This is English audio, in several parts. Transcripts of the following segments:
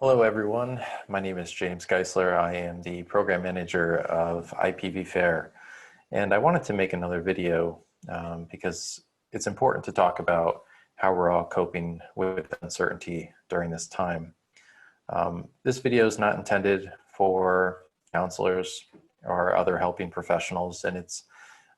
Hello everyone, my name is James Geisler. I am the program manager of IPV FAIR, and I wanted to make another video because it's important to talk about how we're all coping with uncertainty during this time. This video is not intended for counselors or other helping professionals, and it's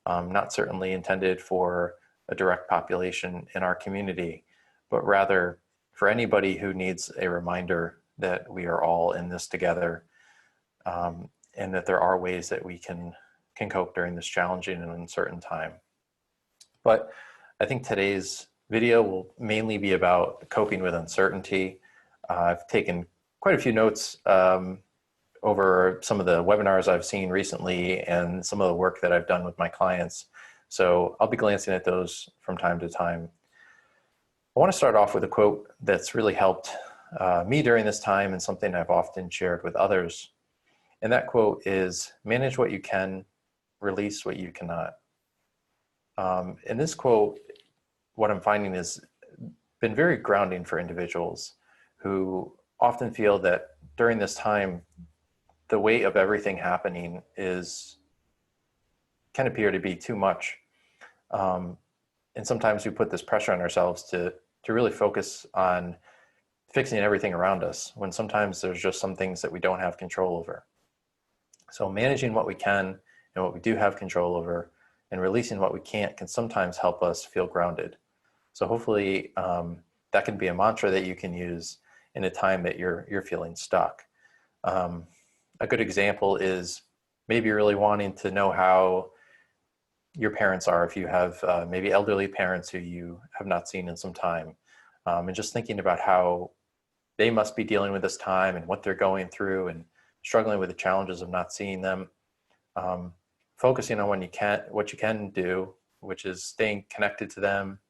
not certainly intended for a direct population in our community, but rather for anybody who needs a reminder that we are all in this together, and that there are ways that we can cope during this challenging and uncertain time. But I think today's video will mainly be about coping with uncertainty. I've taken quite a few notes over some of the webinars I've seen recently and some of the work that I've done with my clients. So I'll be glancing at those from time to time. I want to start off with a quote that's really helped me during this time and something I've often shared with others. And that quote is, "Manage what you can, release what you cannot." In this quote, what I'm finding is been very grounding for individuals who often feel that during this time, the weight of everything happening can appear to be too much. And sometimes we put this pressure on ourselves to really focus on fixing everything around us, when sometimes there's just some things that we don't have control over. So managing what we can and what we do have control over and releasing what we can't can sometimes help us feel grounded. So hopefully that can be a mantra that you can use in a time that you're feeling stuck. A good example is maybe really wanting to know how your parents are, if you have maybe elderly parents who you have not seen in some time, and just thinking about how they must be dealing with this time and what they're going through and struggling with the challenges of not seeing them. Focusing on what you can do, which is staying connected to them,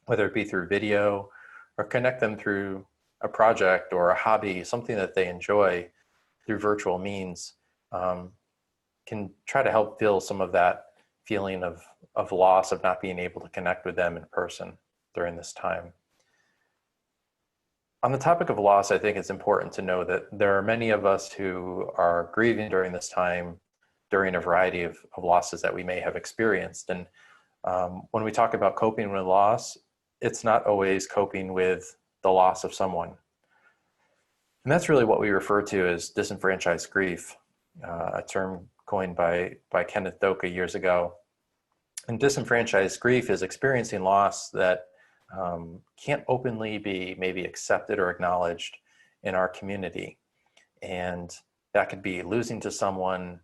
whether it be through video or connect them through a project or a hobby, something that they enjoy through virtual means, can try to help fill some of that feeling of loss, of not being able to connect with them in person during this time. On the topic of loss, I think it's important to know that there are many of us who are grieving during this time, during a variety of losses that we may have experienced. And when we talk about coping with loss, it's not always coping with the loss of someone. And that's really what we refer to as disenfranchised grief, a term coined by Kenneth Doka years ago. And disenfranchised grief is experiencing loss that can't openly be maybe accepted or acknowledged in our community. And that could be losing someone,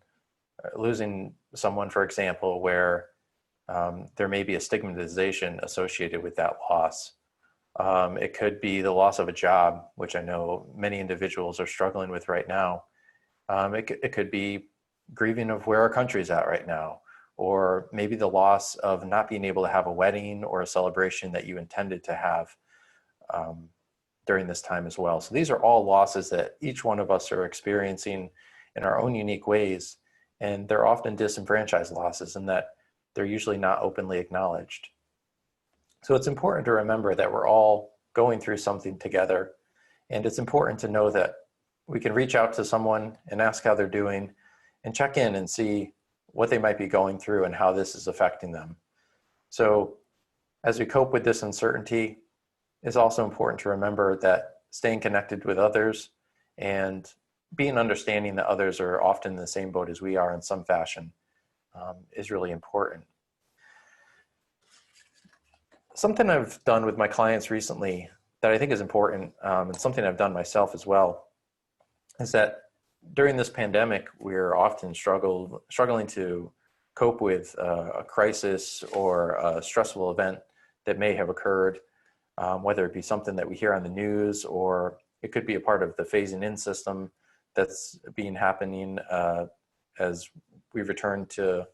for example, where there may be a stigmatization associated with that loss. It could be the loss of a job, which I know many individuals are struggling with right now. It could be grieving of where our country's at right now, or maybe the loss of not being able to have a wedding or a celebration that you intended to have during this time as well. So these are all losses that each one of us are experiencing in our own unique ways, and they're often disenfranchised losses in that they're usually not openly acknowledged. So it's important to remember that we're all going through something together, and it's important to know that we can reach out to someone and ask how they're doing and check in and see what they might be going through and how this is affecting them. So as we cope with this uncertainty, it's also important to remember that staying connected with others and being understanding that others are often in the same boat as we are in some fashion is really important. Something I've done with my clients recently that I think is important, and something I've done myself as well, is that during this pandemic, we're often struggling to cope with a crisis or a stressful event that may have occurred, whether it be something that we hear on the news, or it could be a part of the phasing in system that's happening as we return to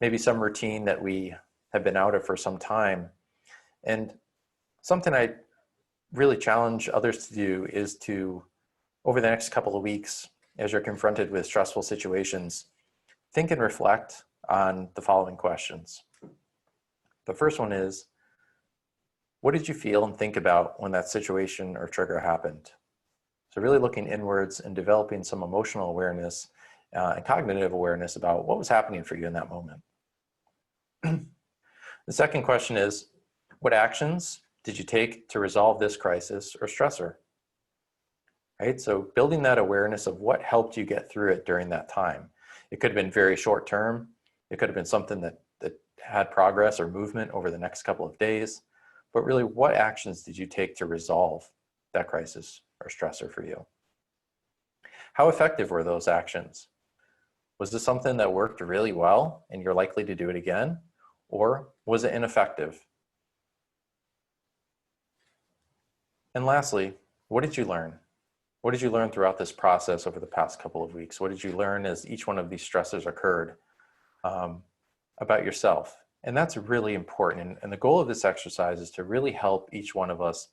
maybe some routine that we have been out of for some time. And something I really challenge others to do is to, over the next couple of weeks, as you're confronted with stressful situations, think and reflect on the following questions. The first one is, what did you feel and think about when that situation or trigger happened? So really looking inwards and developing some emotional awareness and cognitive awareness about what was happening for you in that moment. The second question is, what actions did you take to resolve this crisis or stressor? Right? So building that awareness of what helped you get through it during that time. It could have been very short term. It could have been something that had progress or movement over the next couple of days. But really, what actions did you take to resolve that crisis or stressor for you? How effective were those actions? Was this something that worked really well and you're likely to do it again? Or was it ineffective? And lastly, what did you learn? What did you learn throughout this process over the past couple of weeks? What did you learn as each one of these stressors occurred about yourself? And that's really important. And the goal of this exercise is to really help each one of us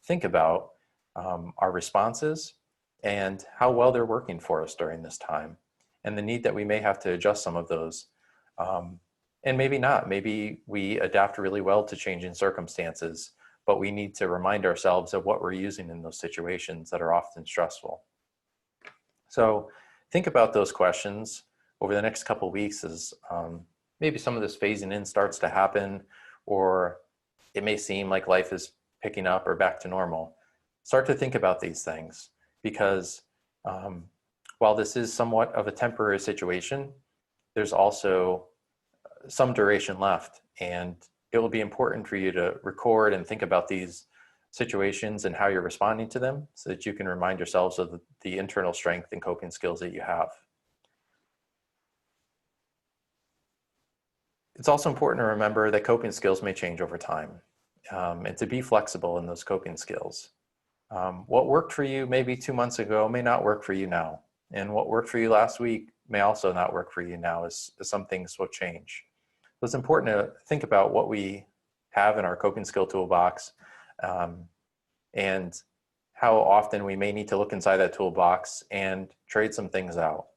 think about our responses and how well they're working for us during this time, and the need that we may have to adjust some of those. And maybe not. Maybe we adapt really well to changing circumstances, but we need to remind ourselves of what we're using in those situations that are often stressful. So think about those questions over the next couple of weeks as maybe some of this phasing in starts to happen, or it may seem like life is picking up or back to normal. Start to think about these things, because while this is somewhat of a temporary situation, there's also some duration left, and it will be important for you to record and think about these situations and how you're responding to them so that you can remind yourselves of the internal strength and coping skills that you have. It's also important to remember that coping skills may change over time, and to be flexible in those coping skills. What worked for you maybe 2 months ago may not work for you now, and what worked for you last week may also not work for you now, as some things will change. So it's important to think about what we have in our coping skill toolbox, and how often we may need to look inside that toolbox and trade some things out.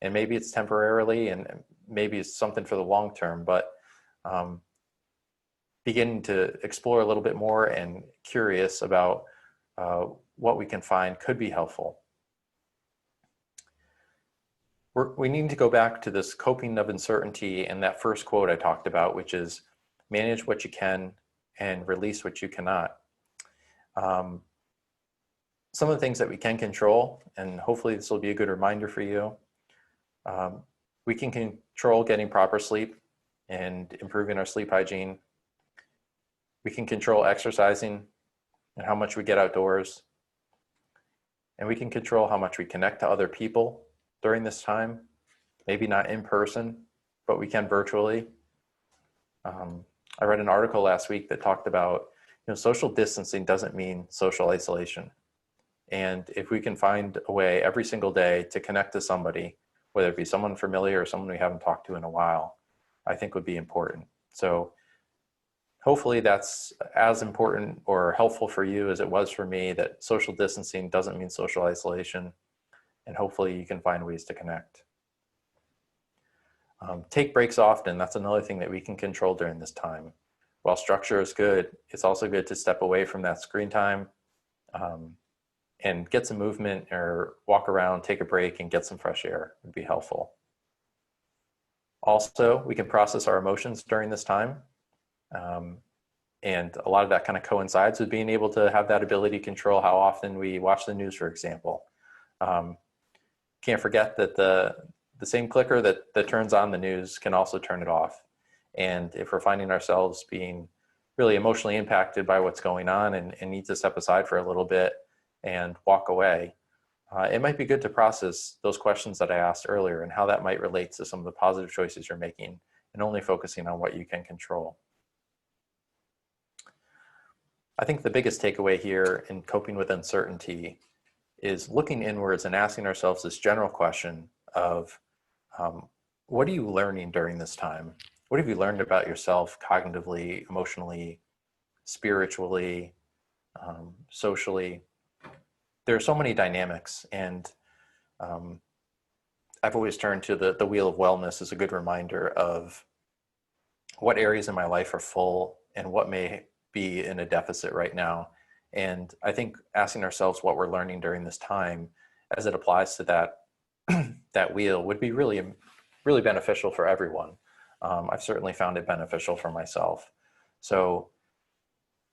And maybe it's temporarily, and maybe it's something for the long term, but beginning to explore a little bit more and curious about what we can find could be helpful. We need to go back to this coping of uncertainty and that first quote I talked about, which is manage what you can and release what you cannot. Some of the things that we can control, and hopefully this will be a good reminder for you, we can control getting proper sleep and improving our sleep hygiene. We can control exercising and how much we get outdoors. And we can control how much we connect to other people during this time, maybe not in person, but we can virtually. I read an article last week that talked about, social distancing doesn't mean social isolation. And if we can find a way every single day to connect to somebody, whether it be someone familiar or someone we haven't talked to in a while, I think would be important. So hopefully that's as important or helpful for you as it was for me, that social distancing doesn't mean social isolation, and hopefully you can find ways to connect. Take breaks often. That's another thing that we can control during this time. While structure is good, it's also good to step away from that screen time and get some movement, or walk around, take a break, and get some fresh air would be helpful. Also, we can process our emotions during this time. And a lot of that kind of coincides with being able to have that ability to control how often we watch the news, for example. Can't forget that the same clicker that turns on the news can also turn it off. And if we're finding ourselves being really emotionally impacted by what's going on and need to step aside for a little bit and walk away, it might be good to process those questions that I asked earlier and how that might relate to some of the positive choices you're making, and only focusing on what you can control. I think the biggest takeaway here in coping with uncertainty is looking inwards and asking ourselves this general question of, what are you learning during this time? What have you learned about yourself cognitively, emotionally, spiritually, socially? There are so many dynamics, and I've always turned to the wheel of wellness as a good reminder of what areas in my life are full and what may be in a deficit right now, And I think asking ourselves what we're learning during this time as it applies to that, that wheel would be really, really beneficial for everyone. I've certainly found it beneficial for myself. So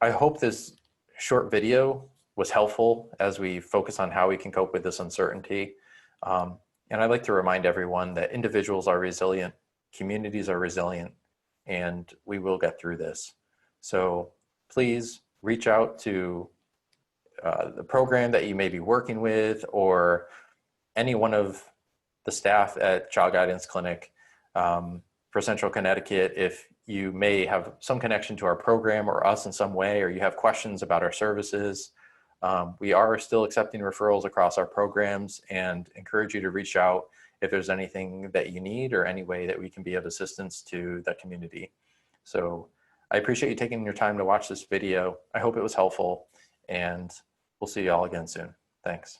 I hope this short video was helpful as we focus on how we can cope with this uncertainty. And I'd like to remind everyone that individuals are resilient, communities are resilient, and we will get through this. So please reach out to the program that you may be working with, or any one of the staff at Child Guidance Clinic for Central Connecticut. If you may have some connection to our program or us in some way, or you have questions about our services, we are still accepting referrals across our programs, and encourage you to reach out if there's anything that you need or any way that we can be of assistance to the community. So I appreciate you taking your time to watch this video. I hope it was helpful, and we'll see you all again soon. Thanks.